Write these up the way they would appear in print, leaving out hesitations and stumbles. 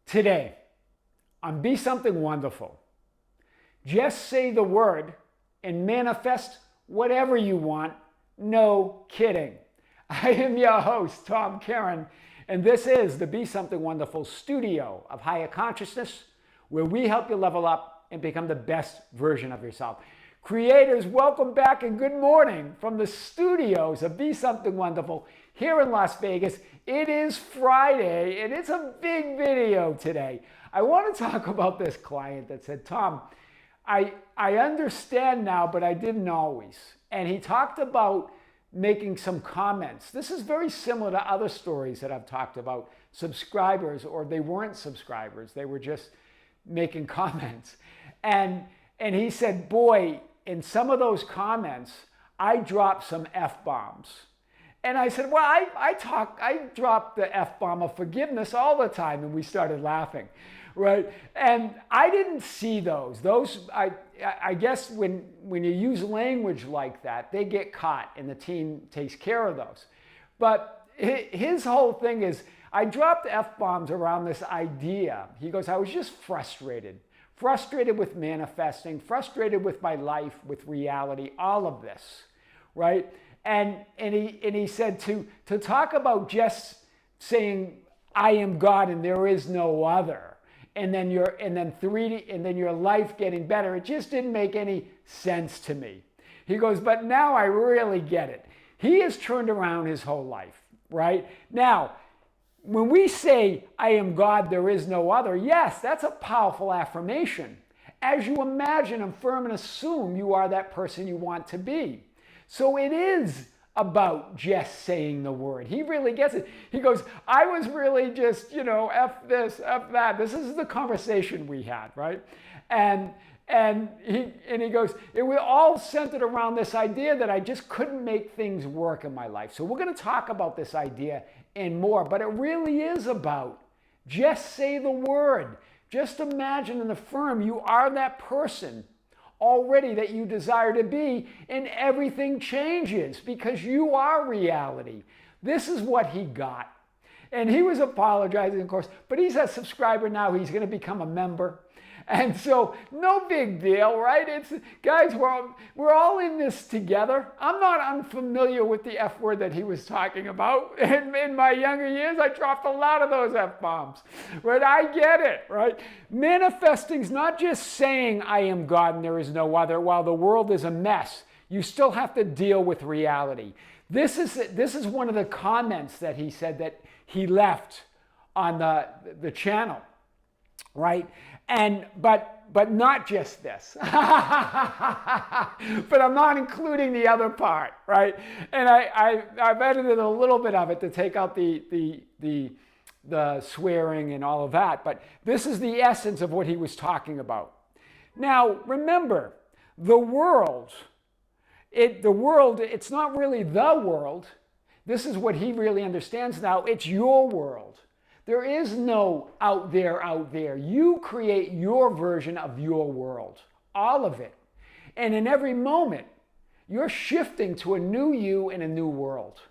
Today, on Be Something Wonderful, just say the word and manifest whatever you want. No kidding. I am your host, Tom Kearin, and this is the Be Something Wonderful studio of higher consciousness, where we help you level up and become the best version of yourself. Creators, welcome back and good morning from the studios of Be Something Wonderful here in Las Vegas. It is Friday and it's a big video today. I want to talk about this client that said, Tom, I understand now, but I didn't always. And he talked about making some comments. This is very similar to other stories that I've talked about. Subscribers, or they weren't subscribers, they were just making comments. And he said, boy, in some of those comments, I dropped some F-bombs. And I said, well, I drop the F-bomb of forgiveness all the time. And we started laughing, right? And I didn't see those. I guess when you use language like that, they get caught and the team takes care of those. But his whole thing is, I dropped F-bombs around this idea. He goes, I was just frustrated with manifesting, frustrated with my life, with reality, all of this, right? And he said to talk about just saying, I am God and there is no other, and then your life getting better, it just didn't make any sense to me. He goes, but now I really get it. He has turned around his whole life, right? Now, when we say, I am God, there is no other, yes, that's a powerful affirmation. As you imagine, affirm, and assume you are that person you want to be. So it is about just saying the word. He really gets it. He goes, I was really just, F this, F that. This is the conversation we had, right? And he goes, it was all centered around this idea that I just couldn't make things work in my life. So we're going to talk about this idea and more, but it really is about just say the word. Just imagine and affirm you are that person already that you desire to be, and everything changes because you are reality. This is what he got. And he was apologizing, of course, but he's a subscriber now. He's going to become a member. And so, no big deal, right? Guys, we're all in this together. I'm not unfamiliar with the F word that he was talking about. In my younger years, I dropped a lot of those F-bombs, right? I get it, right? Manifesting's not just saying, I am God and there is no other, while the world is a mess. You still have to deal with reality. This is one of the comments that he said that he left on the channel, right? But not just this. But I'm not including the other part, right? And I've edited a little bit of it to take out the swearing and all of that. But this is the essence of what he was talking about. Now, remember, the world, it's not really the world. This is what he really understands now. It's your world. There is no out there. You create your version of your world, all of it. And in every moment, you're shifting to a new you in a new world.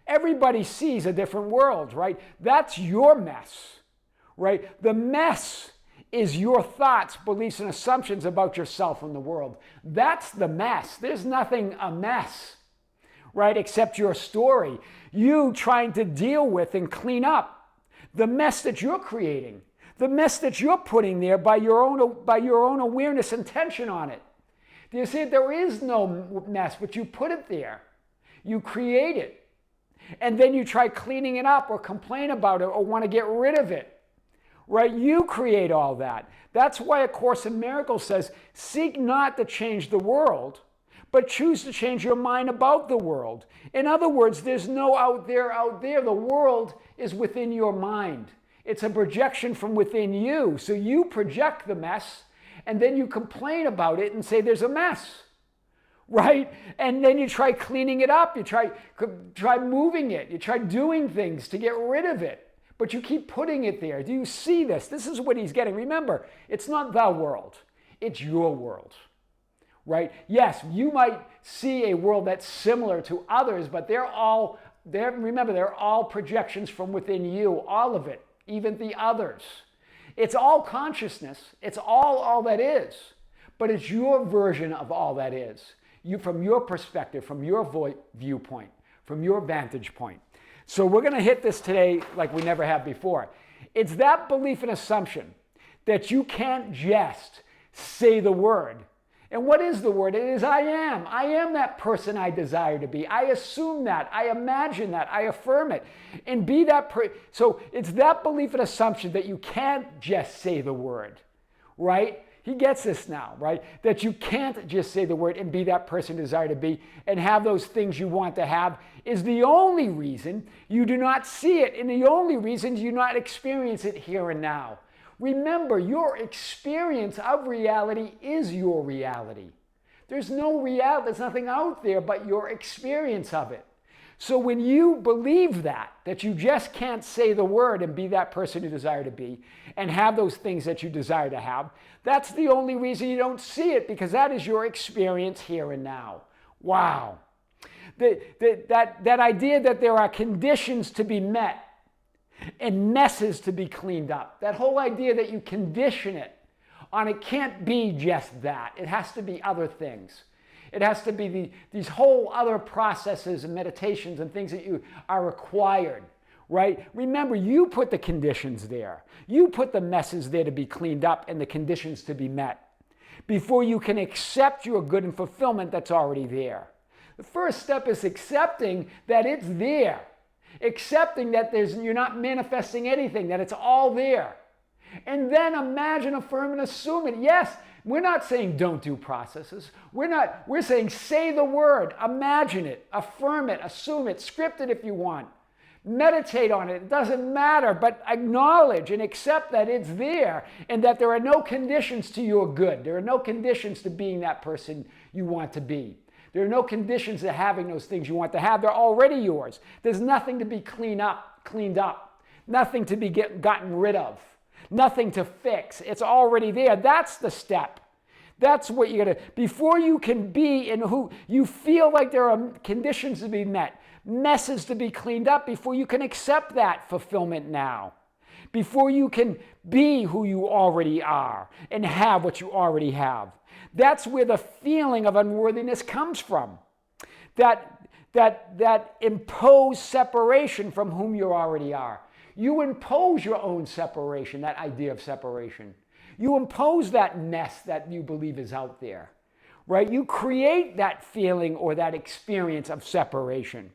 Everybody sees a different world, right? That's your mess, right? The mess is your thoughts, beliefs, and assumptions about yourself and the world. That's the mess. There's nothing a mess, right, except your story. You trying to deal with and clean up the mess that you're creating, the mess that you're putting there by your own awareness and tension on it. Do you see? There is no mess, but you put it there. You create it. And then you try cleaning it up or complain about it or want to get rid of it. Right? You create all that. That's why A Course in Miracles says, seek not to change the world, but choose to change your mind about the world. In other words, there's no out there. The world is within your mind. It's a projection from within you. So you project the mess, and then you complain about it and say there's a mess, right? And then you try cleaning it up. You try moving it. You try doing things to get rid of it, but you keep putting it there. Do you see this? This is what he's getting. Remember, it's not the world. It's your world. Right? Yes, you might see a world that's similar to others, but remember, they're all projections from within you, all of it, even the others. It's all consciousness. It's all that is. But it's your version of all that is. You, from your perspective, from your viewpoint, from your vantage point. So we're going to hit this today like we never have before. It's that belief and assumption that you can't just say the word. And what is the word? It is I am. I am that person I desire to be. I assume that. I imagine that. I affirm it. And be that person. So it's that belief and assumption that you can't just say the word, right? He gets this now, right? That you can't just say the word and be that person you desire to be and have those things you want to have is the only reason you do not see it and the only reason you do not experience it here and now. Remember, your experience of reality is your reality. There's no reality, there's nothing out there but your experience of it. So when you believe that you just can't say the word and be that person you desire to be and have those things that you desire to have, that's the only reason you don't see it, because that is your experience here and now. Wow. That idea that there are conditions to be met and messes to be cleaned up. That whole idea that you condition it on it can't be just that. It has to be other things. It has to be these whole other processes and meditations and things that you are required, right? Remember, you put the conditions there. You put the messes there to be cleaned up and the conditions to be met before you can accept your good and fulfillment that's already there. The first step is accepting that it's there. Accepting that you're not manifesting anything, that it's all there. And then imagine, affirm, and assume it. Yes, we're not saying don't do processes. We're saying say the word, imagine it, affirm it, assume it, script it if you want. Meditate on it. It doesn't matter, but acknowledge and accept that it's there and that there are no conditions to your good. There are no conditions to being that person you want to be. There are no conditions to having those things you want to have. They're already yours. There's nothing to be cleaned up, nothing to be gotten rid of, nothing to fix. It's already there. That's the step. That's what you're going to, before you can be in who you feel like there are conditions to be met, messes to be cleaned up, before you can accept that fulfillment now. Before you can be who you already are and have what you already have. That's where the feeling of unworthiness comes from. That imposed separation from whom you already are. You impose your own separation, that idea of separation. You impose that mess that you believe is out there, right? You create that feeling or that experience of separation,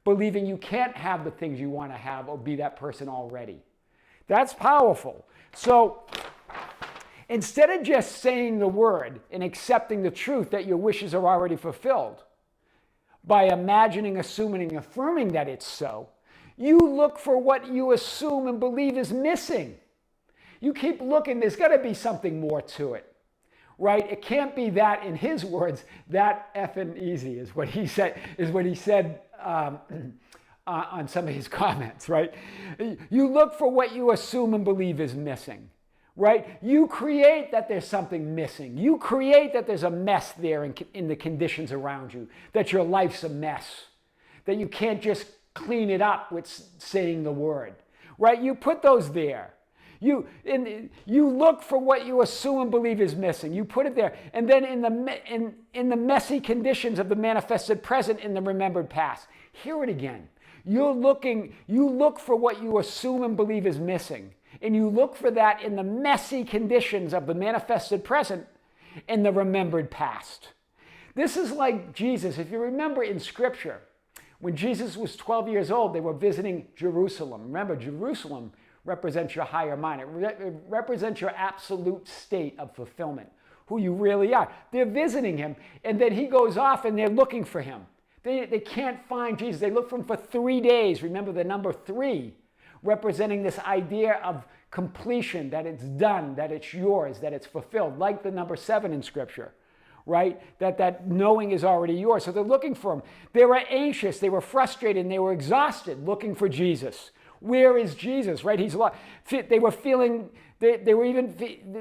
believing you can't have the things you want to have or be that person already. That's powerful. So instead of just saying the word and accepting the truth that your wishes are already fulfilled, by imagining, assuming, and affirming that it's so, you look for what you assume and believe is missing. You keep looking, there's got to be something more to it, right? It can't be that, in his words, that effing easy is what he said on some of his comments, right? You look for what you assume and believe is missing, right? You create that there's something missing. You create that there's a mess there in the conditions around you, that your life's a mess, that you can't just clean it up with saying the word, right? You put those there. You look for what you assume and believe is missing. You put it there. And then in the messy conditions of the manifested present in the remembered past, hear it again. You look for what you assume and believe is missing. And you look for that in the messy conditions of the manifested present in the remembered past. This is like Jesus. If you remember in Scripture, when Jesus was 12 years old, they were visiting Jerusalem. Remember, Jerusalem represents your higher mind. It represents your absolute state of fulfillment, who you really are. They're visiting him, and then he goes off and they're looking for him. They can't find Jesus. They look for him for 3 days. Remember the number 3, representing this idea of completion, that it's done, that it's yours, that it's fulfilled, like the number 7 in Scripture, right? That knowing is already yours. So they're looking for him. They were anxious, they were frustrated, and they were exhausted looking for Jesus. Where is Jesus, right? He's lost. They were feeling, they were even,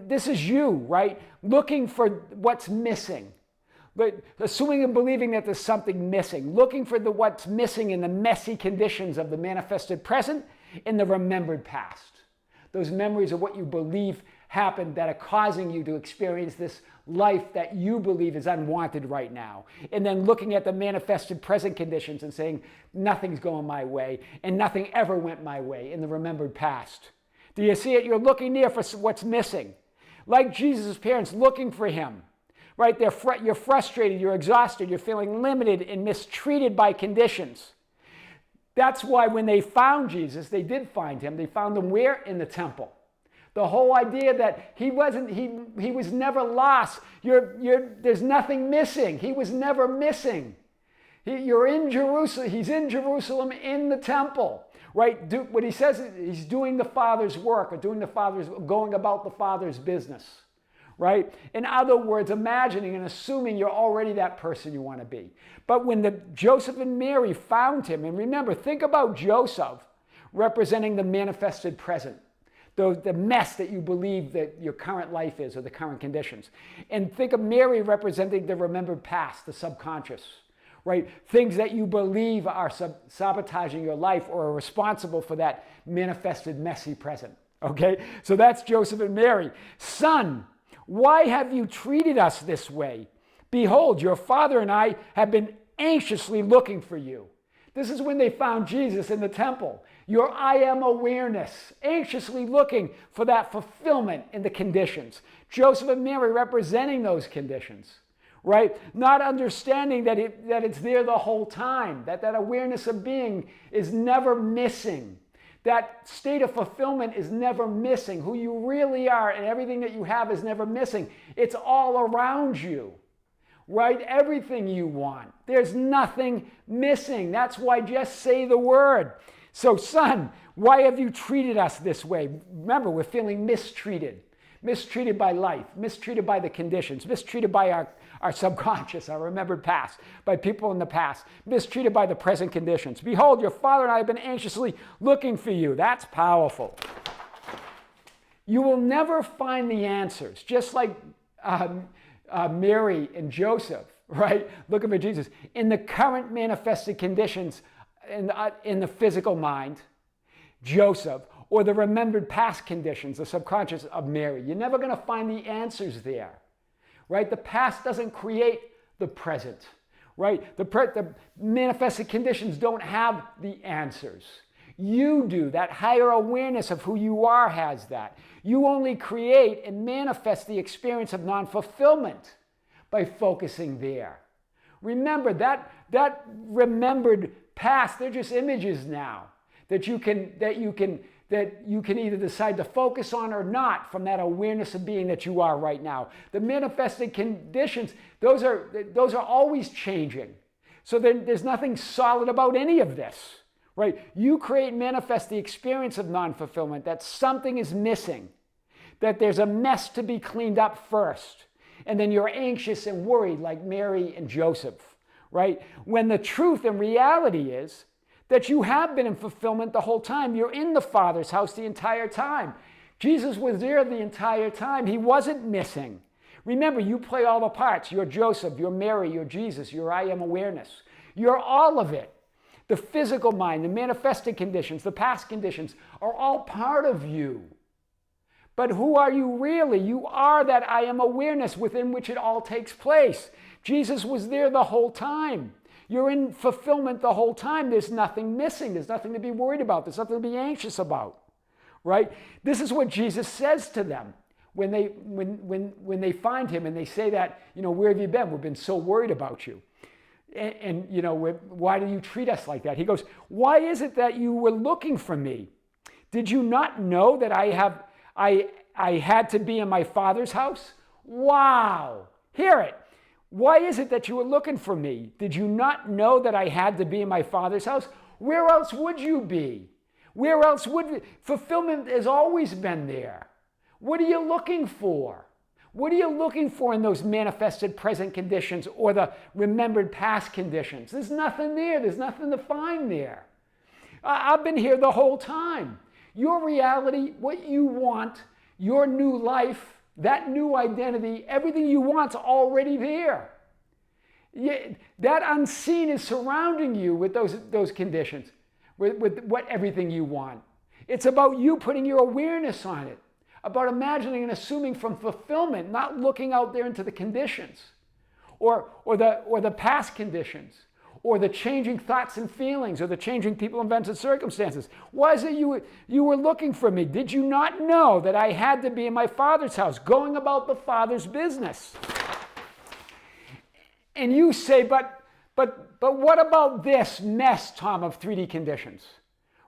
this is you, right? Looking for what's missing. But assuming and believing that there's something missing. Looking for what's missing in the messy conditions of the manifested present in the remembered past. those memories of what you believe happened that are causing you to experience this life that you believe is unwanted right now. And then looking at the manifested present conditions and saying, nothing's going my way, and nothing ever went my way in the remembered past. Do you see it? You're looking there for what's missing. Like Jesus' parents looking for him, right? You're frustrated, you're exhausted, you're feeling limited and mistreated by conditions. That's why when they found Jesus, they did find him. They found him where? In the temple. The whole idea that he was never lost. There's nothing missing. He was never missing. You're in Jerusalem. He's in Jerusalem in the temple, right? What he says is he's doing the Father's work, or going about the Father's business, right? In other words, imagining and assuming you're already that person you want to be. But when Joseph and Mary found him, and remember, think about Joseph representing the manifested present, the mess that you believe that your current life is, or the current conditions. And think of Mary representing the remembered past, the subconscious, right? Things that you believe are sabotaging your life or are responsible for that manifested messy present, okay? So that's Joseph and Mary. Son, why have you treated us this way? Behold, your father and I have been anxiously looking for you. This is when they found Jesus in the temple. Your I am awareness, anxiously looking for that fulfillment in the conditions. Joseph and Mary representing those conditions, right? Not understanding that it's there the whole time, that awareness of being is never missing. That state of fulfillment is never missing. Who you really are and everything that you have is never missing. It's all around you, right? Everything you want. There's nothing missing. That's why just say the word. So, son, why have you treated us this way? Remember, we're feeling mistreated. Mistreated by life, mistreated by the conditions, mistreated by our subconscious, our remembered past, by people in the past, mistreated by the present conditions. Behold, your father and I have been anxiously looking for you. That's powerful. You will never find the answers, just like Mary and Joseph, right? Looking for Jesus. In the current manifested conditions in the physical mind, Joseph, or the remembered past conditions, the subconscious of Mary. You're never going to find the answers there, right? The past doesn't create the present, right? The manifested conditions don't have the answers. You do. That higher awareness of who you are has that. You only create and manifest the experience of non-fulfillment by focusing there. Remember, that remembered past, they're just images now that you can either decide to focus on or not from that awareness of being that you are right now. The manifested conditions, those are always changing. So there's nothing solid about any of this, right? You create and manifest the experience of non-fulfillment, that something is missing, that there's a mess to be cleaned up first, and then you're anxious and worried like Mary and Joseph, right? When the truth and reality is that you have been in fulfillment the whole time. You're in the Father's house the entire time. Jesus was there the entire time. He wasn't missing. Remember, you play all the parts. You're Joseph, you're Mary, you're Jesus, you're I am awareness. You're all of it. The physical mind, the manifested conditions, the past conditions are all part of you. But who are you really? You are that I am awareness within which it all takes place. Jesus was there the whole time. You're in fulfillment the whole time. There's nothing missing. There's nothing to be worried about. There's nothing to be anxious about, right? This is what Jesus says to them when they find him and they say that, where have you been? We've been so worried about you. And why do you treat us like that? He goes, why is it that you were looking for me? Did you not know that I had to be in my Father's house? Wow. Hear it. Why is it that you were looking for me? Did you not know that I had to be in my Father's house? Where else would you be? Where else would fulfillment has always been there? What are you looking for? What are you looking for in those manifested present conditions or the remembered past conditions? There's nothing there. There's nothing to find there. I've been here the whole time. Your reality, what you want, your new life, that new identity, everything you want's already there. That unseen is surrounding you with those conditions, with what everything you want. It's about you putting your awareness on it, about imagining and assuming from fulfillment, not looking out there into the conditions or the past conditions or the changing thoughts and feelings or the changing people, events, and circumstances. Why is it you were looking for me? Did you not know that I had to be in my Father's house, going about the Father's business? And you say, but what about this mess, Tom, of 3D conditions?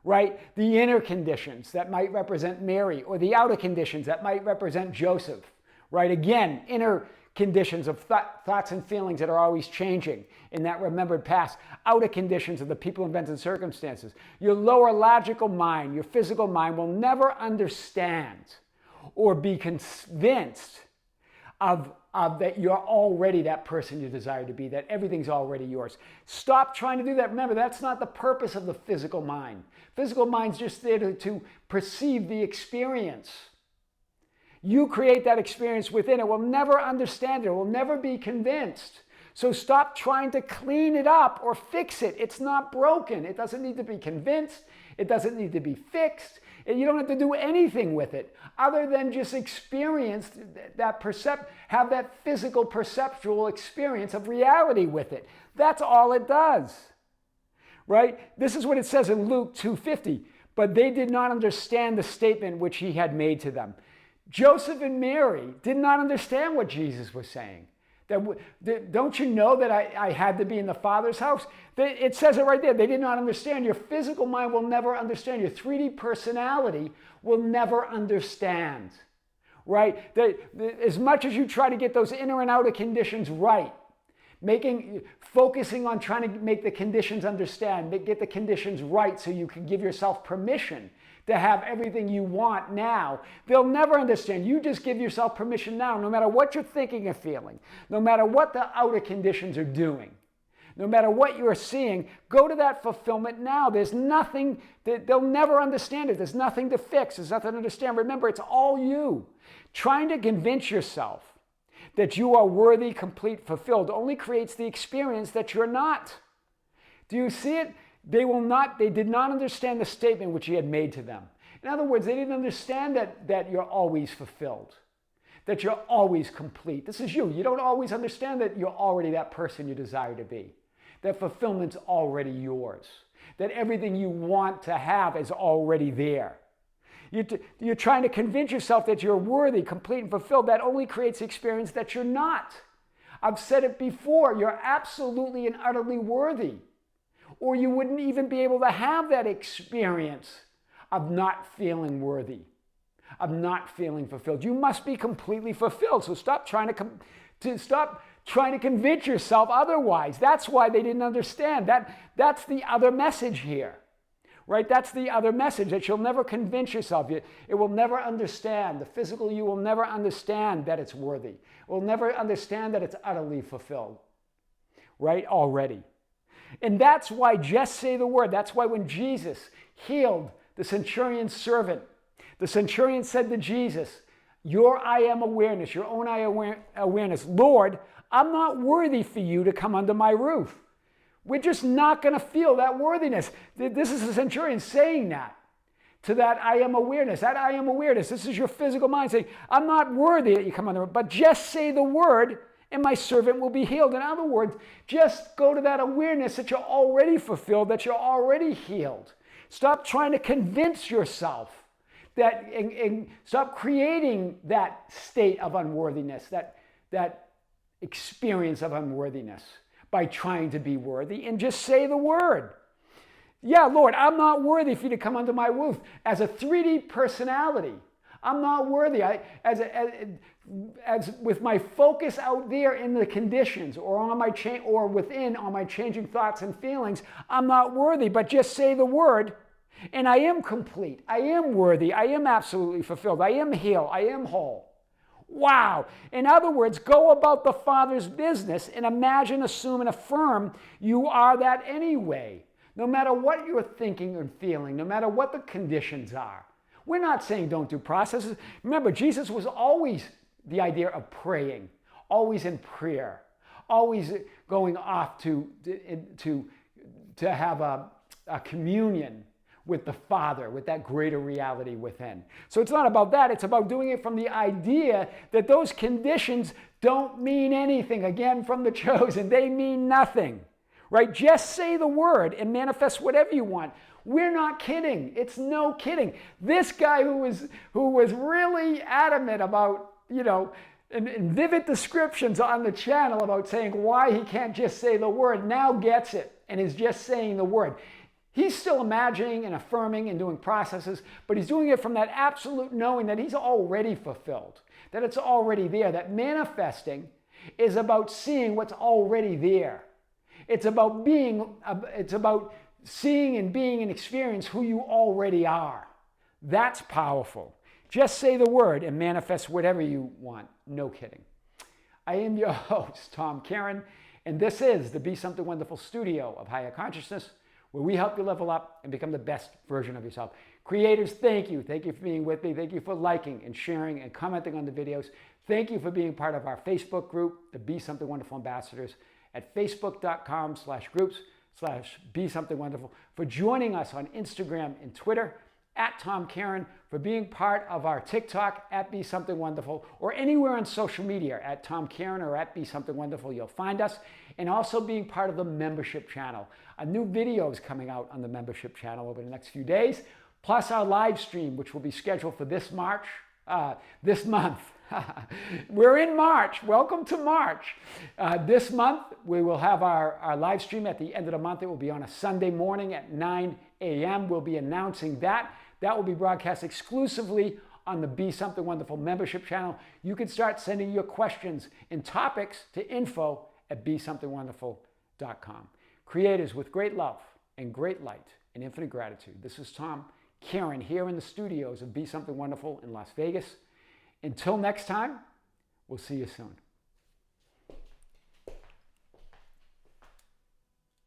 Right? The inner conditions that might represent Mary, or the outer conditions that might represent Joseph. Right? Again, inner conditions of thoughts and feelings that are always changing in that remembered past. Outer conditions of the people, events, and circumstances. Your lower logical mind, your physical mind will never understand or be convinced of that you're already that person you desire to be, that everything's already yours. Stop trying to do that. Remember, that's not the purpose of the physical mind. Physical mind's just there to perceive the experience. You create that experience within. It will never understand it. It will never be convinced. So stop trying to clean it up or fix it. It's not broken. It doesn't need to be convinced. It doesn't need to be fixed. And you don't have to do anything with it other than just experience that have that physical perceptual experience of reality with it. That's all it does. Right? This is what it says in Luke 2:50. But they did not understand the statement which he had made to them. Joseph and Mary did not understand what Jesus was saying. Don't you know that I had to be in the Father's house? It says it right there. They did not understand. Your physical mind will never understand. Your 3D personality will never understand. Right? As much as you try to get those inner and outer conditions right, focusing on trying to make the conditions understand, get the conditions right so you can give yourself permission to have everything you want now, they'll never understand. You just give yourself permission now, no matter what you're thinking or feeling, no matter what the outer conditions are doing, no matter what you're seeing, go to that fulfillment now. There's nothing, they'll never understand it. There's nothing to fix. There's nothing to understand. Remember, it's all you. Trying to convince yourself that you are worthy, complete, fulfilled only creates the experience that you're not. Do you see it? They did not understand the statement which he had made to them. In other words, they didn't understand that you're always fulfilled, that you're always complete. This is you. You don't always understand that you're already that person you desire to be, that fulfillment's already yours, that everything you want to have is already there. You're trying to convince yourself that you're worthy, complete, and fulfilled. That only creates the experience that you're not. I've said it before. You're absolutely and utterly worthy, or you wouldn't even be able to have that experience of not feeling worthy, of not feeling fulfilled. You must be completely fulfilled. So stop trying to convince yourself otherwise. That's why they didn't understand. That's the other message here. Right? That's the other message, that you'll never convince yourself. It will never understand. The physical you will never understand that it's worthy. It will never understand that it's utterly fulfilled. Right? Already. And that's why just say the word. That's why when Jesus healed the centurion's servant, the centurion said to Jesus, your I am awareness, your own I awareness, Lord, I'm not worthy for you to come under my roof. We're just not going to feel that worthiness. This is the centurion saying that to that I am awareness. That I am awareness. This is your physical mind saying, I'm not worthy that you come under, but just say the word and my servant will be healed. In other words, just go to that awareness that you're already fulfilled, that you're already healed. Stop trying to convince yourself that, and stop creating that state of unworthiness, that experience of unworthiness by trying to be worthy, and just say the word. Yeah, Lord, I'm not worthy for you to come under my roof. As a 3D personality, I'm not worthy. As with my focus out there in the conditions or on my on my changing thoughts and feelings, I'm not worthy. But just say the word, and I am complete. I am worthy. I am absolutely fulfilled. I am healed. I am whole. Wow. In other words, go about the Father's business and imagine, assume, and affirm you are that anyway. No matter what you're thinking and feeling, no matter what the conditions are. We're not saying don't do processes. Remember, Jesus was always the idea of praying, always in prayer, always going off to have a communion with the Father, with that greater reality within. So it's not about that. It's about doing it from the idea that those conditions don't mean anything. Again, from the chosen, they mean nothing, right? Just say the word and manifest whatever you want. We're not kidding. It's no kidding. This guy who was really adamant about, in vivid descriptions on the channel about saying why he can't just say the word, now gets it and is just saying the word. He's still imagining and affirming and doing processes, but he's doing it from that absolute knowing that he's already fulfilled, that it's already there, that manifesting is about seeing what's already there. It's about seeing and being and experience who you already are. That's powerful. Just say the word and manifest whatever you want. No kidding. I am your host, Tom Kearin, and this is the Be Something Wonderful studio of higher consciousness, where we help you level up and become the best version of yourself. Creators, thank you. Thank you for being with me. Thank you for liking and sharing and commenting on the videos. Thank you for being part of our Facebook group, the Be Something Wonderful Ambassadors, at facebook.com/groups/Be Something Wonderful, for joining us on Instagram and Twitter, at Tom Kearin, for being part of our TikTok, at Be Something Wonderful, or anywhere on social media, at Tom Kearin or at Be Something Wonderful, you'll find us, and also being part of the membership channel. A new video is coming out on the membership channel over the next few days, plus our live stream, which will be scheduled for this month. We're in March. Welcome to March. This month, we will have our live stream at the end of the month. It will be on a Sunday morning at 9 a.m. We'll be announcing that. That will be broadcast exclusively on the Be Something Wonderful membership channel. You can start sending your questions and topics to info@besomethingwonderful.com. Creators, with great love and great light and infinite gratitude, this is Tom Kearin here in the studios of Be Something Wonderful in Las Vegas. Until next time, we'll see you soon.